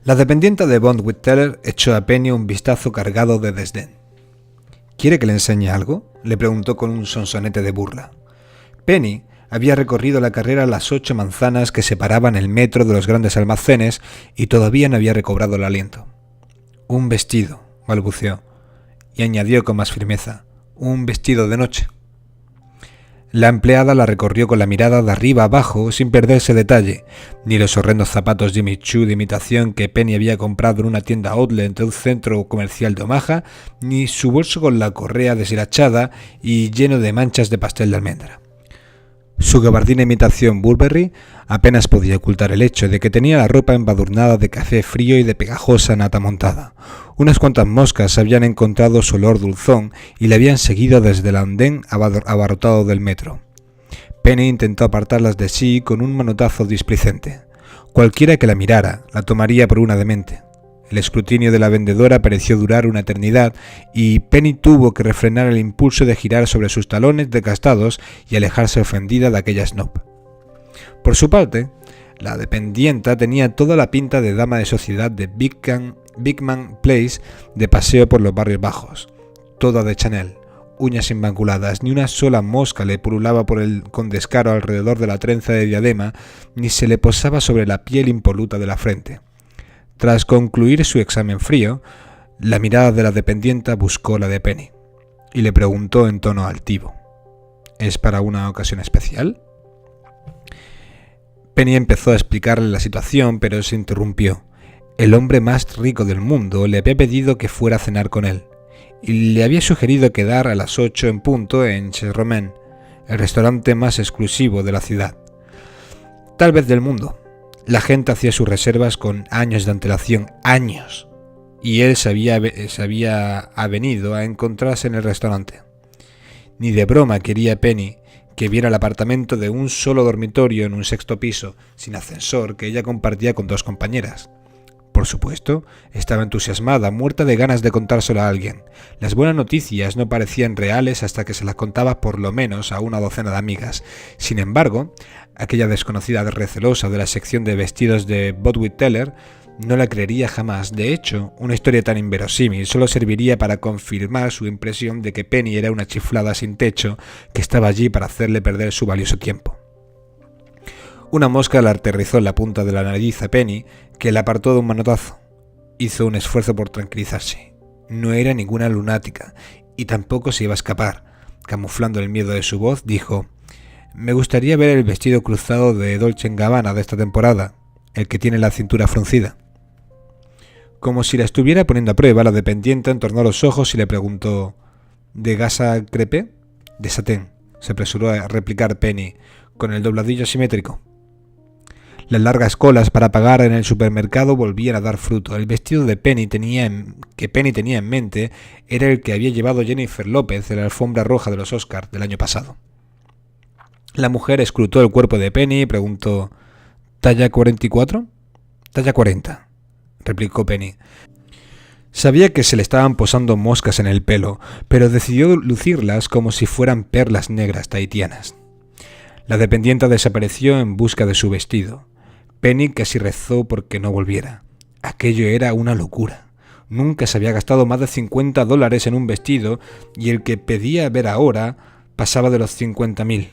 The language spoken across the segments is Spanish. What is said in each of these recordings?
La dependienta de Bond Whitteller echó a Penny un vistazo cargado de desdén. ¿Quiere que le enseñe algo?, le preguntó con un sonsonete de burla. Penny había recorrido la carrera las 8 manzanas que separaban el metro de los grandes almacenes y todavía no había recobrado el aliento. Un vestido, balbuceó, y añadió con más firmeza, un vestido de noche. La empleada la recorrió con la mirada de arriba abajo sin perderse detalle, ni los horrendos zapatos Jimmy Choo de imitación que Penny había comprado en una tienda outlet de un centro comercial de Omaha, ni su bolso con la correa deshilachada y lleno de manchas de pastel de almendra. Su gabardina imitación Burberry apenas podía ocultar el hecho de que tenía la ropa embadurnada de café frío y de pegajosa nata montada. Unas cuantas moscas habían encontrado su olor dulzón y le habían seguido desde el andén abarrotado del metro. Penny intentó apartarlas de sí con un manotazo displicente. Cualquiera que la mirara la tomaría por una demente. El escrutinio de la vendedora pareció durar una eternidad y Penny tuvo que refrenar el impulso de girar sobre sus talones desgastados y alejarse ofendida de aquella snob. Por su parte, la dependienta tenía toda la pinta de dama de sociedad de Beekman Place de paseo por los barrios bajos, toda de Chanel, uñas inmaculadas, ni una sola mosca le pululaba con descaro alrededor de la trenza de diadema, ni se le posaba sobre la piel impoluta de la frente. Tras concluir su examen frío, la mirada de la dependienta buscó la de Penny y le preguntó en tono altivo: ¿Es para una ocasión especial? Penny empezó a explicarle la situación, pero se interrumpió. El hombre más rico del mundo le había pedido que fuera a cenar con él y le había sugerido quedar a las 8 en punto en Chez Romain, el restaurante más exclusivo de la ciudad, tal vez del mundo. La gente hacía sus reservas con años de antelación, años, y él se había avenido a encontrarse en el restaurante. Ni de broma quería Penny que viera el apartamento de un solo dormitorio en un 6º piso, sin ascensor, que ella compartía con 2 compañeras. Por supuesto, estaba entusiasmada, muerta de ganas de contárselo a alguien. Las buenas noticias no parecían reales hasta que se las contaba por lo menos a una docena de amigas. Sin embargo, aquella desconocida recelosa de la sección de vestidos de Bond Whitteller no la creería jamás. De hecho, una historia tan inverosímil solo serviría para confirmar su impresión de que Penny era una chiflada sin techo que estaba allí para hacerle perder su valioso tiempo. Una mosca le aterrizó en la punta de la nariz a Penny, que la apartó de un manotazo. Hizo un esfuerzo por tranquilizarse. No era ninguna lunática, y tampoco se iba a escapar. Camuflando el miedo de su voz, dijo: «Me gustaría ver el vestido cruzado de Dolce & Gabbana de esta temporada, el que tiene la cintura fruncida». Como si la estuviera poniendo a prueba, la dependiente entornó los ojos y le preguntó: «¿De gasa crepé?» «De satén», se apresuró a replicar Penny, con el dobladillo simétrico. Las largas colas para pagar en el supermercado volvían a dar fruto. El vestido que Penny tenía en mente era el que había llevado Jennifer López en la alfombra roja de los Oscars del año pasado. La mujer escrutó el cuerpo de Penny y preguntó: «¿Talla 44?» «Talla 40», replicó Penny. Sabía que se le estaban posando moscas en el pelo, pero decidió lucirlas como si fueran perlas negras tahitianas. La dependienta desapareció en busca de su vestido. Penny casi rezó porque no volviera. Aquello era una locura. Nunca se había gastado más de $50 en un vestido y el que pedía ver ahora pasaba de los 50.000.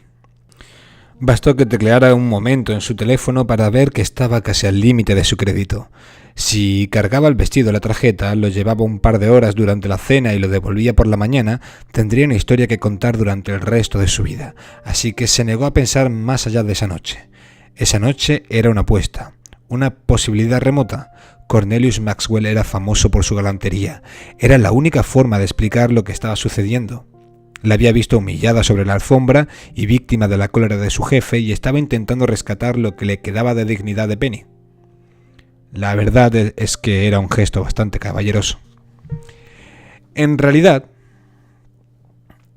Bastó que tecleara un momento en su teléfono para ver que estaba casi al límite de su crédito. Si cargaba el vestido a la tarjeta, lo llevaba un par de horas durante la cena y lo devolvía por la mañana, tendría una historia que contar durante el resto de su vida. Así que se negó a pensar más allá de esa noche. Esa noche era una apuesta, una posibilidad remota. Cornelius Maxwell era famoso por su galantería. Era la única forma de explicar lo que estaba sucediendo. La había visto humillada sobre la alfombra y víctima de la cólera de su jefe y estaba intentando rescatar lo que le quedaba de dignidad de Penny. La verdad es que era un gesto bastante caballeroso. En realidad,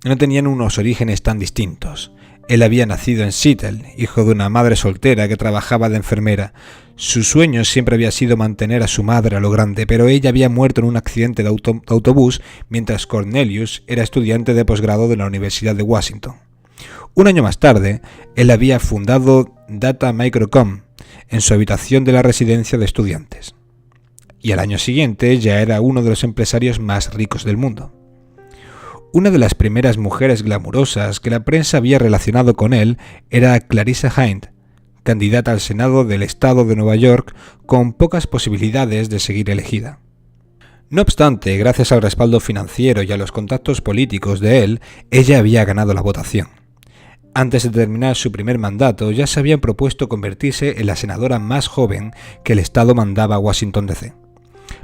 no tenían unos orígenes tan distintos. Él había nacido en Seattle, hijo de una madre soltera que trabajaba de enfermera. Su sueño siempre había sido mantener a su madre a lo grande, pero ella había muerto en un accidente de autobús mientras Cornelius era estudiante de posgrado de la Universidad de Washington. Un año más tarde, él había fundado Data Microcom en su habitación de la residencia de estudiantes. y al año siguiente ya era uno de los empresarios más ricos del mundo. Una de las primeras mujeres glamurosas que la prensa había relacionado con él era Clarissa Hind, candidata al Senado del estado de Nueva York con pocas posibilidades de seguir elegida. No obstante, gracias al respaldo financiero y a los contactos políticos de él, ella había ganado la votación. Antes de terminar su primer mandato, ya se habían propuesto convertirse en la senadora más joven que el estado mandaba a Washington DC.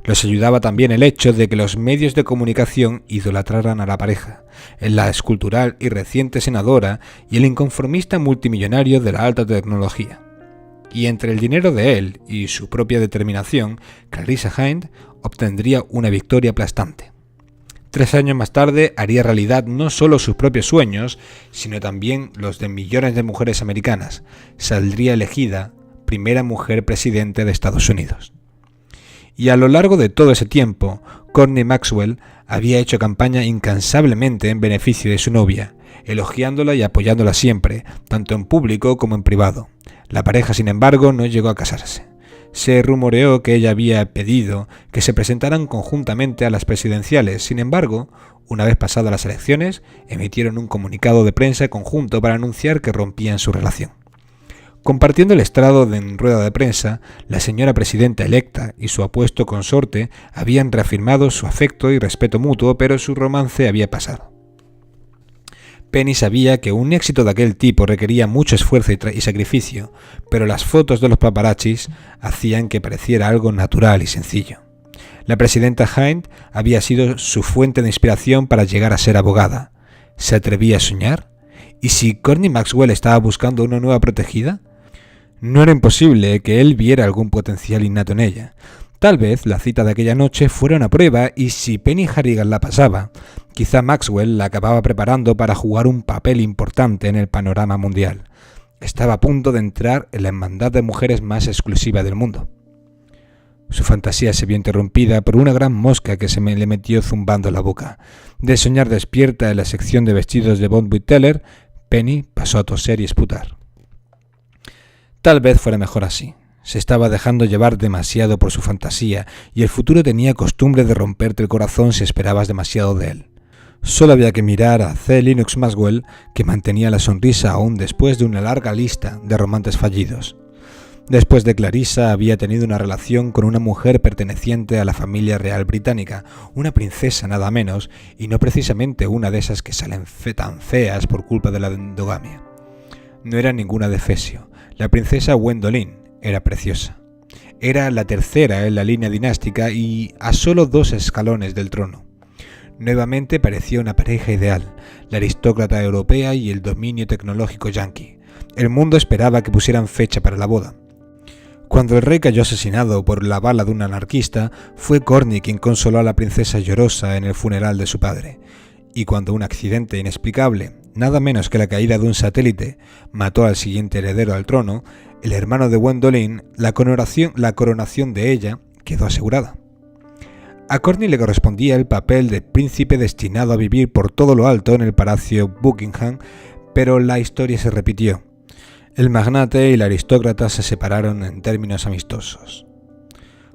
Los ayudaba también el hecho de que los medios de comunicación idolatraran a la pareja, la escultural y reciente senadora y el inconformista multimillonario de la alta tecnología. Y entre el dinero de él y su propia determinación, Clarissa Hind obtendría una victoria aplastante. 3 años más tarde haría realidad no solo sus propios sueños, sino también los de millones de mujeres americanas. Saldría elegida primera mujer presidente de Estados Unidos. Y a lo largo de todo ese tiempo, Courtney Maxwell había hecho campaña incansablemente en beneficio de su novia, elogiándola y apoyándola siempre, tanto en público como en privado. La pareja, sin embargo, no llegó a casarse. Se rumoreó que ella había pedido que se presentaran conjuntamente a las presidenciales. Sin embargo, una vez pasadas las elecciones, emitieron un comunicado de prensa conjunto para anunciar que rompían su relación. Compartiendo el estrado en rueda de prensa, la señora presidenta electa y su apuesto consorte habían reafirmado su afecto y respeto mutuo, pero su romance había pasado. Penny sabía que un éxito de aquel tipo requería mucho esfuerzo y sacrificio, pero las fotos de los paparazzis hacían que pareciera algo natural y sencillo. La presidenta Hind había sido su fuente de inspiración para llegar a ser abogada. ¿Se atrevía a soñar? ¿Y si Courtney Maxwell estaba buscando una nueva protegida? No era imposible que él viera algún potencial innato en ella. Tal vez la cita de aquella noche fuera una prueba y si Penny Harrigan la pasaba, quizá Maxwell la acababa preparando para jugar un papel importante en el panorama mundial. Estaba a punto de entrar en la hermandad de mujeres más exclusiva del mundo. Su fantasía se vio interrumpida por una gran mosca que se le metió zumbando en la boca. De soñar despierta en la sección de vestidos de Von Teller, Penny pasó a toser y esputar. Tal vez fuera mejor así. Se estaba dejando llevar demasiado por su fantasía y el futuro tenía costumbre de romperte el corazón si esperabas demasiado de él. Solo había que mirar a C. Lennox Maxwell, que mantenía la sonrisa aún después de una larga lista de romances fallidos. Después de Clarissa había tenido una relación con una mujer perteneciente a la familia real británica, una princesa nada menos, y no precisamente una de esas que salen tan feas por culpa de la endogamia. No era ninguna de Efesio. La princesa Gwendoline era preciosa. Era la tercera en la línea dinástica y a solo 2 escalones del trono. Nuevamente parecía una pareja ideal, la aristócrata europea y el dominio tecnológico yanqui. El mundo esperaba que pusieran fecha para la boda. Cuando el rey cayó asesinado por la bala de un anarquista, fue Courtney quien consoló a la princesa llorosa en el funeral de su padre. Y cuando un accidente inexplicable, nada menos que la caída de un satélite, mató al siguiente heredero al trono, el hermano de Gwendoline, la coronación de ella quedó asegurada. A Courtney le correspondía el papel de príncipe destinado a vivir por todo lo alto en el Palacio Buckingham, pero la historia se repitió. El magnate y la aristócrata se separaron en términos amistosos.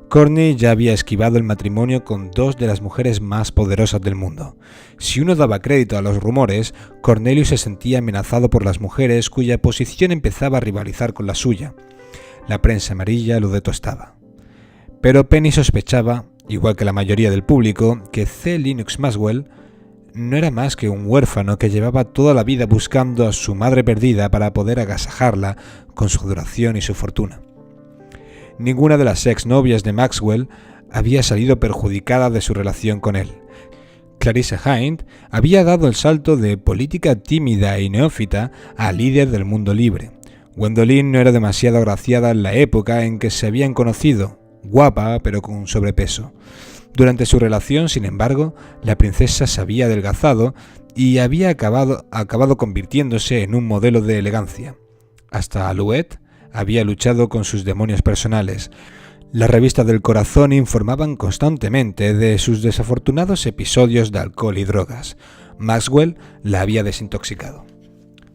Courtney ya había esquivado el matrimonio con 2 de las mujeres más poderosas del mundo. Si uno daba crédito a los rumores, Cornelius se sentía amenazado por las mujeres cuya posición empezaba a rivalizar con la suya. La prensa amarilla lo detestaba. Pero Penny sospechaba, igual que la mayoría del público, que C. Lennox Maxwell no era más que un huérfano que llevaba toda la vida buscando a su madre perdida para poder agasajarla con su adoración y su fortuna. Ninguna de las exnovias de Maxwell había salido perjudicada de su relación con él. Clarissa Hind había dado el salto de política tímida y neófita a líder del mundo libre. Gwendoline no era demasiado agraciada en la época en que se habían conocido, guapa pero con sobrepeso. Durante su relación, sin embargo, la princesa se había adelgazado y había acabado convirtiéndose en un modelo de elegancia. Hasta Alouette había luchado con sus demonios personales. Las revistas del corazón informaban constantemente de sus desafortunados episodios de alcohol y drogas. Maxwell la había desintoxicado.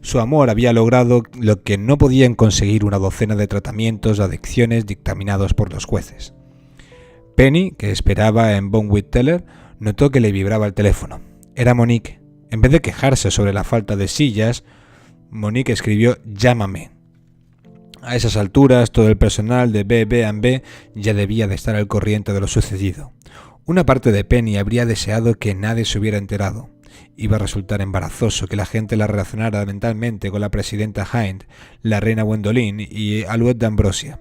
Su amor había logrado lo que no podían conseguir una docena de tratamientos de adicciones dictaminados por los jueces. Penny, que esperaba en Bonwit Teller, notó que le vibraba el teléfono. Era Monique. En vez de quejarse sobre la falta de sillas, Monique escribió «Llámame». A esas alturas, todo el personal de B&B ya debía de estar al corriente de lo sucedido. Una parte de Penny habría deseado que nadie se hubiera enterado. Iba a resultar embarazoso que la gente la relacionara mentalmente con la presidenta Hind, la reina Gwendoline y Alouette d'Ambrosia.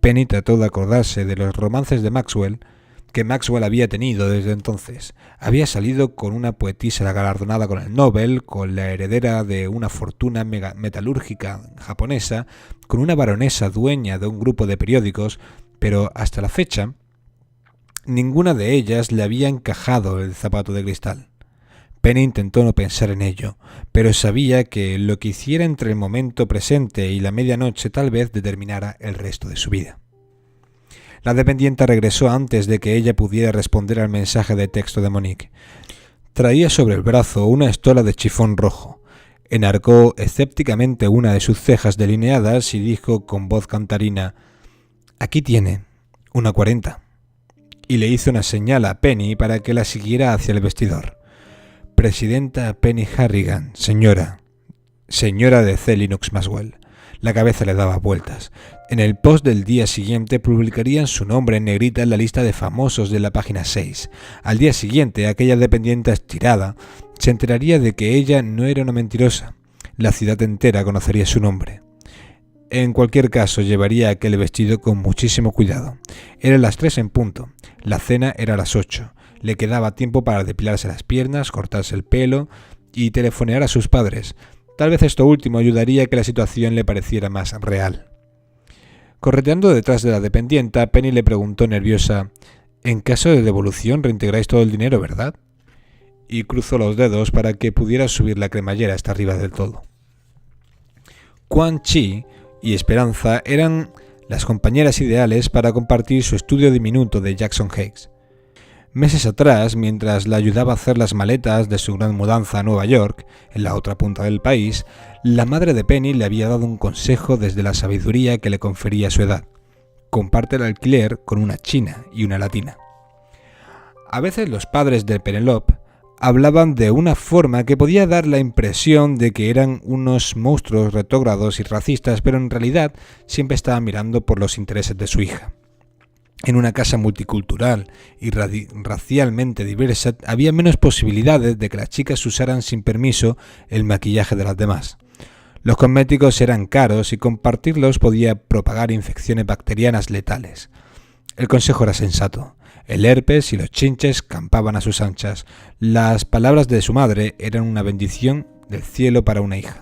Penny trató de acordarse de los romances de Maxwell que Maxwell había tenido desde entonces. Había salido con una poetisa galardonada con el Nobel, con la heredera de una fortuna metalúrgica japonesa, con una baronesa dueña de un grupo de periódicos, pero hasta la fecha ninguna de ellas le había encajado el zapato de cristal. Penny intentó no pensar en ello, pero sabía que lo que hiciera entre el momento presente y la medianoche tal vez determinara el resto de su vida. La dependienta regresó antes de que ella pudiera responder al mensaje de texto de Monique. Traía sobre el brazo una estola de chifón rojo. Enarcó escépticamente una de sus cejas delineadas y dijo con voz cantarina: «Aquí tiene, 1,40». Y le hizo una señal a Penny para que la siguiera hacia el vestidor. «Presidenta Penny Harrigan, señora de C. Lennox Maxwell». La cabeza le daba vueltas. En el post del día siguiente publicarían su nombre en negrita en la lista de famosos de la página 6. Al día siguiente, aquella dependiente estirada se enteraría de que ella no era una mentirosa. La ciudad entera conocería su nombre. En cualquier caso, llevaría aquel vestido con muchísimo cuidado. Eran las 3 en punto. La cena era a las 8. Le quedaba tiempo para depilarse las piernas, cortarse el pelo y telefonear a sus padres. Tal vez esto último ayudaría a que la situación le pareciera más real. Correteando detrás de la dependienta, Penny le preguntó nerviosa: «En caso de devolución reintegráis todo el dinero, ¿verdad?». Y cruzó los dedos para que pudiera subir la cremallera hasta arriba del todo. Quan Chi y Esperanza eran las compañeras ideales para compartir su estudio diminuto de Jackson Heights. Meses atrás, mientras la ayudaba a hacer las maletas de su gran mudanza a Nueva York, en la otra punta del país, la madre de Penny le había dado un consejo desde la sabiduría que le confería su edad: comparte el alquiler con una china y una latina. A veces los padres de Penelope hablaban de una forma que podía dar la impresión de que eran unos monstruos retrógrados y racistas, pero en realidad siempre estaban mirando por los intereses de su hija. En una casa multicultural y racialmente diversa había menos posibilidades de que las chicas usaran sin permiso el maquillaje de las demás. Los cosméticos eran caros y compartirlos podía propagar infecciones bacterianas letales. El consejo era sensato. El herpes y los chinches campaban a sus anchas. Las palabras de su madre eran una bendición del cielo para una hija.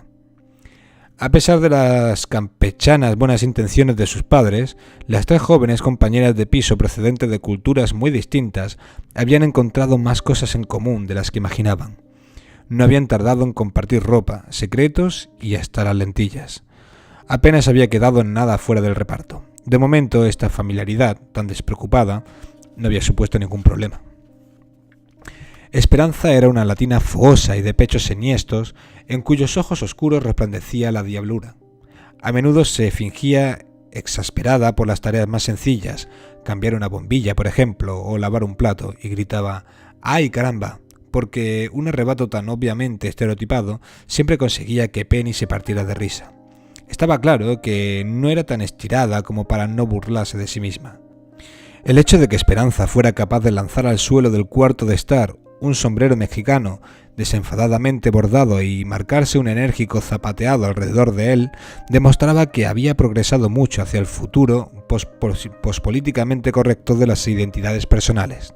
A pesar de las campechanas buenas intenciones de sus padres, las 3 jóvenes compañeras de piso procedentes de culturas muy distintas habían encontrado más cosas en común de las que imaginaban. No habían tardado en compartir ropa, secretos y hasta las lentillas. Apenas había quedado en nada fuera del reparto. De momento, esta familiaridad, tan despreocupada, no había supuesto ningún problema. Esperanza era una latina fogosa y de pechos enhiestos, en cuyos ojos oscuros resplandecía la diablura. A menudo se fingía exasperada por las tareas más sencillas, cambiar una bombilla, por ejemplo, o lavar un plato, y gritaba «¡Ay, caramba!», porque un arrebato tan obviamente estereotipado siempre conseguía que Penny se partiera de risa. Estaba claro que no era tan estirada como para no burlarse de sí misma. El hecho de que Esperanza fuera capaz de lanzar al suelo del cuarto de estar un sombrero mexicano desenfadadamente bordado y marcarse un enérgico zapateado alrededor de él demostraba que había progresado mucho hacia el futuro pospolíticamente correcto de las identidades personales.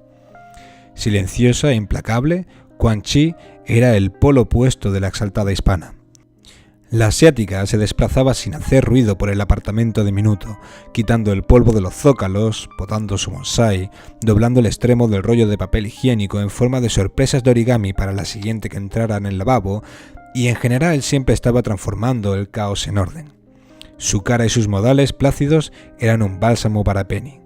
Silenciosa e implacable, Quan Chi era el polo opuesto de la exaltada hispana. La asiática se desplazaba sin hacer ruido por el apartamento diminuto, quitando el polvo de los zócalos, podando su bonsái, doblando el extremo del rollo de papel higiénico en forma de sorpresas de origami para la siguiente que entrara en el lavabo, y en general siempre estaba transformando el caos en orden. Su cara y sus modales plácidos eran un bálsamo para Penny.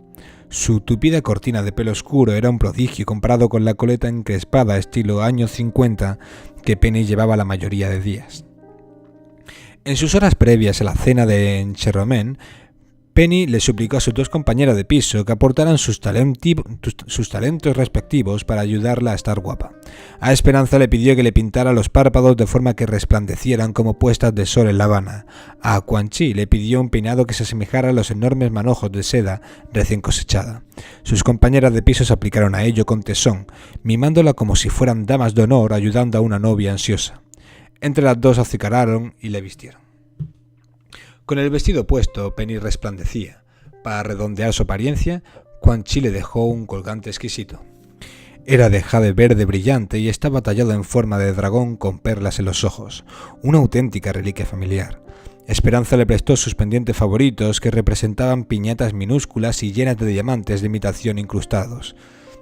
Su tupida cortina de pelo oscuro era un prodigio comparado con la coleta encrespada estilo años 50 que Penny llevaba la mayoría de días. En sus horas previas a la cena de Encherromen, Penny le suplicó a sus dos compañeras de piso que aportaran sus talentos respectivos para ayudarla a estar guapa. A Esperanza le pidió que le pintara los párpados de forma que resplandecieran como puestas de sol en La Habana. A Quan Chi le pidió un peinado que se asemejara a los enormes manojos de seda recién cosechada. Sus compañeras de piso se aplicaron a ello con tesón, mimándola como si fueran damas de honor ayudando a una novia ansiosa. Entre las dos acicalaron y le vistieron. Con el vestido puesto, Penny resplandecía. Para redondear su apariencia, Quan Chi le dejó un colgante exquisito. Era de jade verde brillante y estaba tallado en forma de dragón con perlas en los ojos, una auténtica reliquia familiar. Esperanza le prestó sus pendientes favoritos que representaban piñatas minúsculas y llenas de diamantes de imitación incrustados.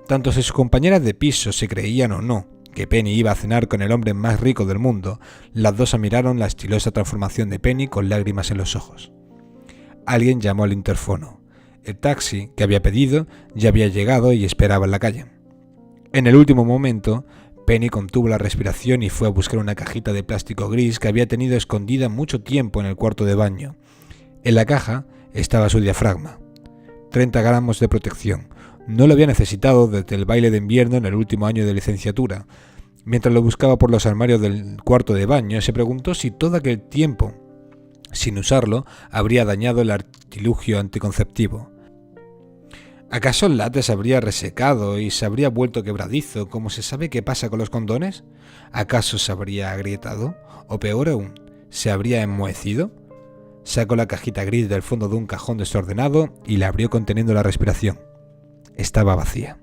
Tanto si sus compañeras de piso se creían o no que Penny iba a cenar con el hombre más rico del mundo, las dos admiraron la estilosa transformación de Penny con lágrimas en los ojos. Alguien llamó al interfono. El taxi que había pedido ya había llegado y esperaba en la calle. En el último momento, Penny contuvo la respiración y fue a buscar una cajita de plástico gris que había tenido escondida mucho tiempo en el cuarto de baño. En la caja estaba su diafragma. 30 gramos de protección. No lo había necesitado desde el baile de invierno en el último año de licenciatura. Mientras lo buscaba por los armarios del cuarto de baño, se preguntó si todo aquel tiempo, sin usarlo, habría dañado el artilugio anticonceptivo. ¿Acaso el látex se habría resecado y se habría vuelto quebradizo, como se sabe que pasa con los condones? ¿Acaso se habría agrietado? O peor aún, ¿se habría enmohecido? Sacó la cajita gris del fondo de un cajón desordenado y la abrió conteniendo la respiración. Estaba vacía.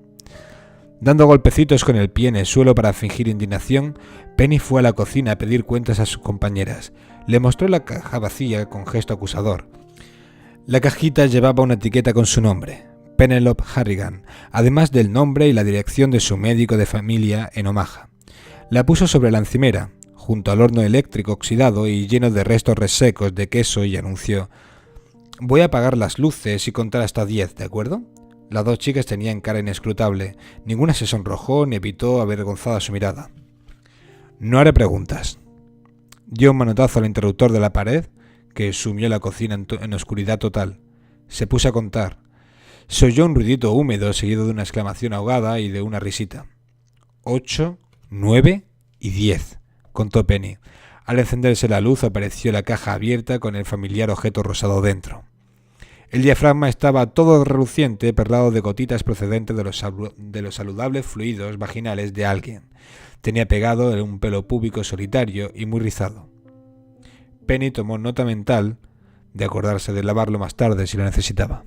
Dando golpecitos con el pie en el suelo para fingir indignación, Penny fue a la cocina a pedir cuentas a sus compañeras. Le mostró la caja vacía con gesto acusador. La cajita llevaba una etiqueta con su nombre, Penelope Harrigan, además del nombre y la dirección de su médico de familia en Omaha. La puso sobre la encimera, junto al horno eléctrico oxidado y lleno de restos resecos de queso, y anunció: «Voy a apagar las luces y contar hasta 10, ¿de acuerdo?». Las dos chicas tenían cara inescrutable. Ninguna se sonrojó ni evitó avergonzada su mirada. «No haré preguntas». Dio un manotazo al interruptor de la pared, que sumió la cocina en oscuridad total. Se puso a contar. Se oyó un ruidito húmedo seguido de una exclamación ahogada y de una risita. 8, 9 y 10, contó Penny. Al encenderse la luz apareció la caja abierta con el familiar objeto rosado dentro. El diafragma estaba todo reluciente, perlado de gotitas procedentes de los saludables fluidos vaginales de alguien. Tenía pegado un pelo púbico solitario y muy rizado. Penny tomó nota mental de acordarse de lavarlo más tarde si lo necesitaba.